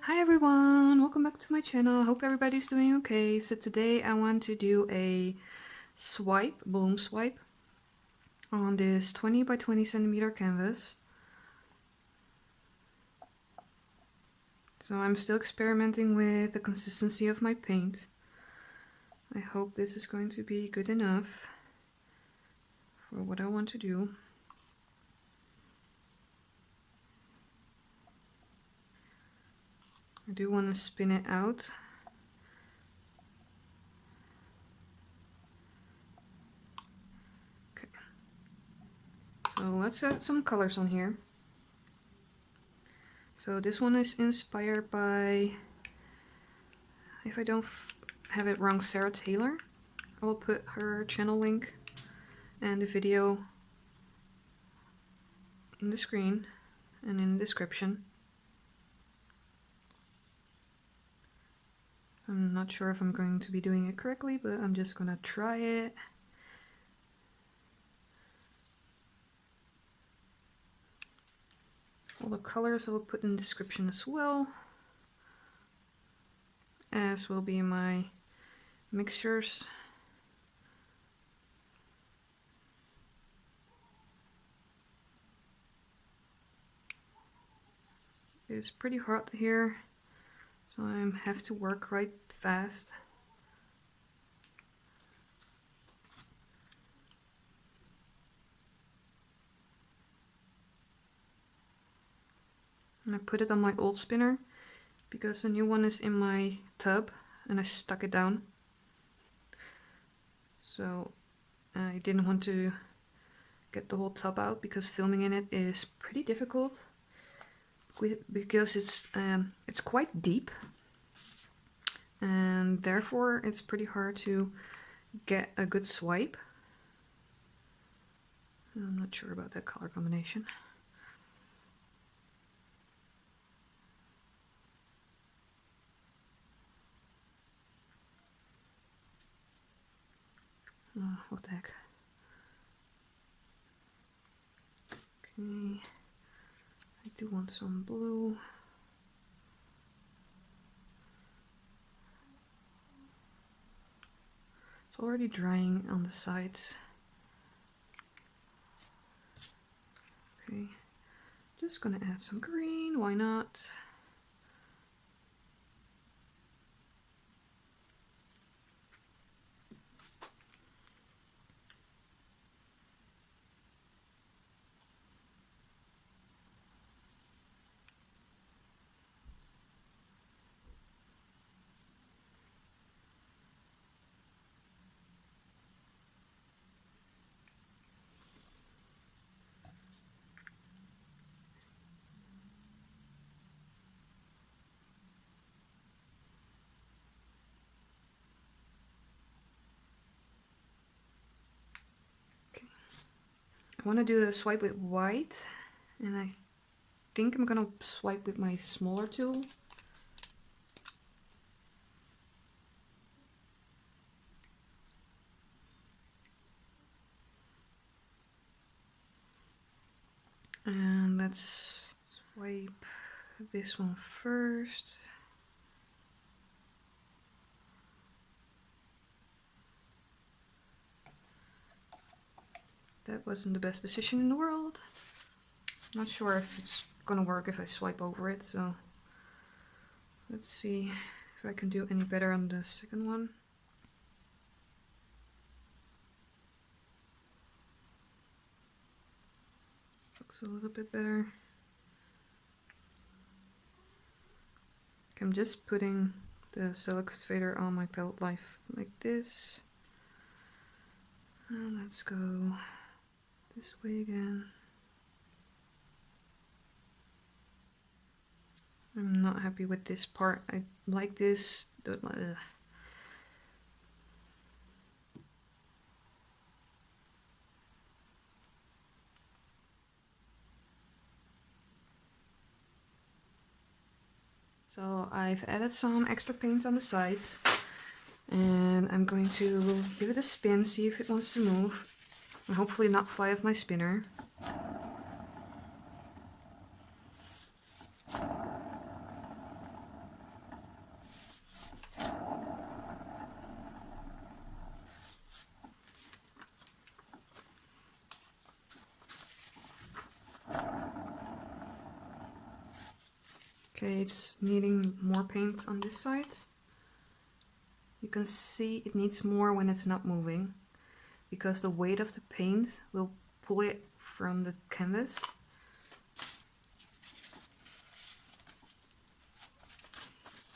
Hi everyone, welcome back to my channel. Hope everybody's doing okay. So today I want to do a bloom swipe on this 20 by 20 centimeter canvas. So I'm still experimenting with the consistency of my paint. I hope this is going to be good enough for what I want to do. I do want to spin it out. Okay. So let's add some colors on here. So this one is inspired by, if I don't have it wrong, Sara Taylor. I will put her channel link and the video in the screen and in the description. So I'm not sure if I'm going to be doing it correctly, but I'm just gonna try it. All the colors I will put in the description as well, as will be my mixtures. It's pretty hot here, so I have to work right fast. And I put it on my old spinner because the new one is in my tub and I stuck it down. So I didn't want to get the whole tub out because filming in it is pretty difficult because it's quite deep and therefore it's pretty hard to get a good swipe. I'm not sure about that color combination. Oh, what the heck. Okay, I do want some blue. It's already drying on the sides. Okay, just gonna add some green, why not? I want to do a swipe with white, and I think I'm gonna swipe with my smaller tool. And let's swipe this one first. That wasn't the best decision in the world. Not sure if it's gonna work if I swipe over it, so let's see if I can do any better on the second one. Looks a little bit better. I'm just putting the Select fader on my palette knife like this. And let's go this way again. I'm not happy with this part. I like this. So I've added some extra paint on the sides, and I'm going to give it a spin, see if it wants to move, and hopefully not fly off my spinner. Okay, it's needing more paint on this side. You can see it needs more when it's not moving, because the weight of the paint will pull it from the canvas.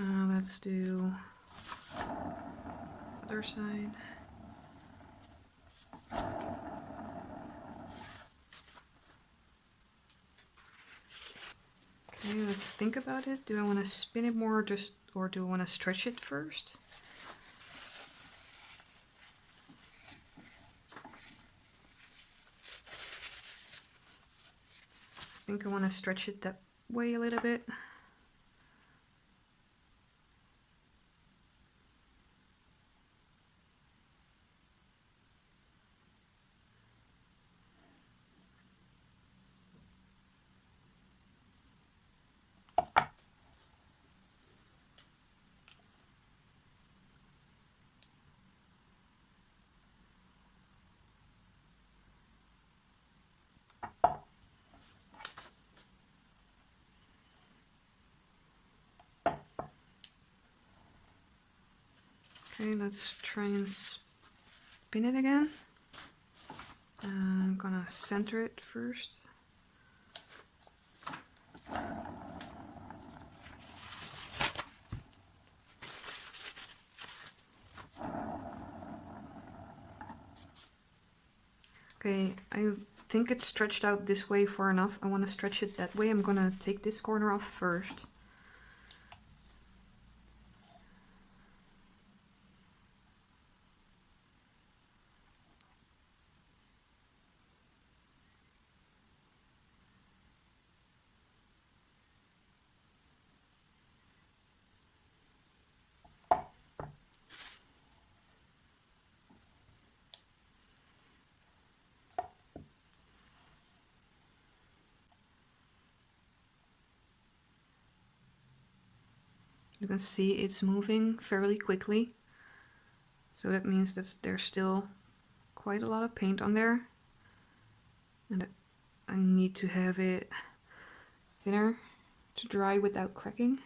Let's do other side. Okay, let's think about it. Do I want to spin it more, or do I want to stretch it first? I think I want to stretch it that way a little bit. Okay, let's try and spin it again. I'm gonna center it first. Okay, I think it's stretched out this way far enough. I want to stretch it that way. I'm gonna take this corner off first. You can see it's moving fairly quickly. So that means that there's still quite a lot of paint on there. And I need to have it thinner to dry without cracking.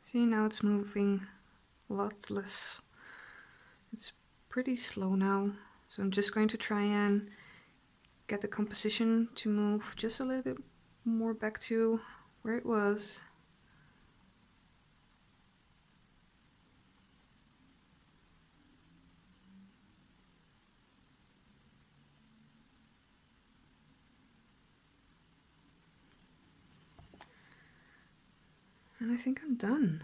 See, now it's moving a lot less. It's pretty slow now. So I'm just going to try and get the composition to move just a little bit more back to where it was. And I think I'm done.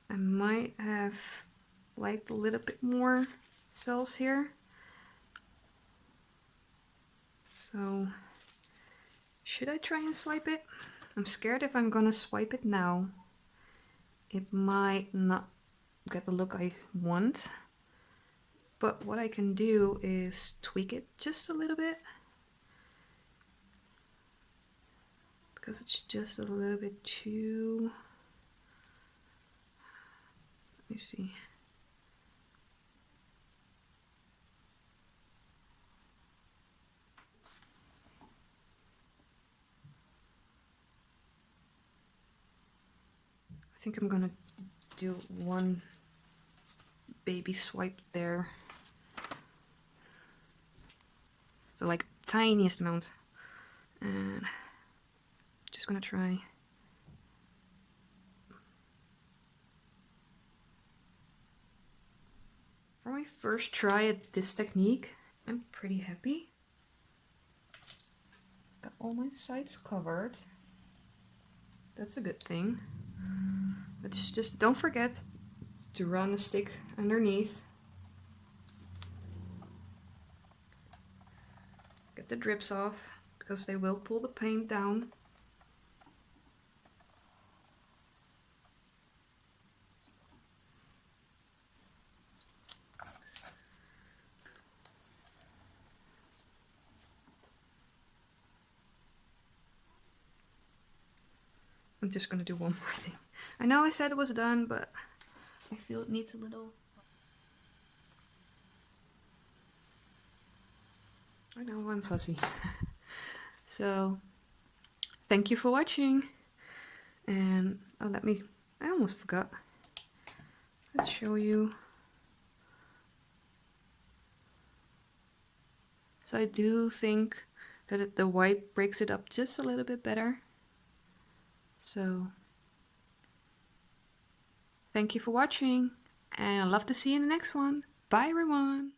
I might have liked a little bit more cells here. So, should I try and swipe it? I'm scared if I'm gonna swipe it now, it might not get the look I want. But what I can do is tweak it just a little bit, because it's just a little bit too... Let me see. I think I'm gonna do one baby swipe there. So like tiniest amount. And just gonna try. For my first try at this technique, I'm pretty happy. Got all my sides covered. That's a good thing. Let's just don't forget to run a stick underneath. Get the drips off, because they will pull the paint down. I'm just gonna do one more thing. I know I said it was done, but I feel it needs a little... I know I'm fuzzy. So, thank you for watching. And oh, I almost forgot. Let's show you. So I do think that the white breaks it up just a little bit better. So, thank you for watching, and I'd love to see you in the next one. Bye everyone!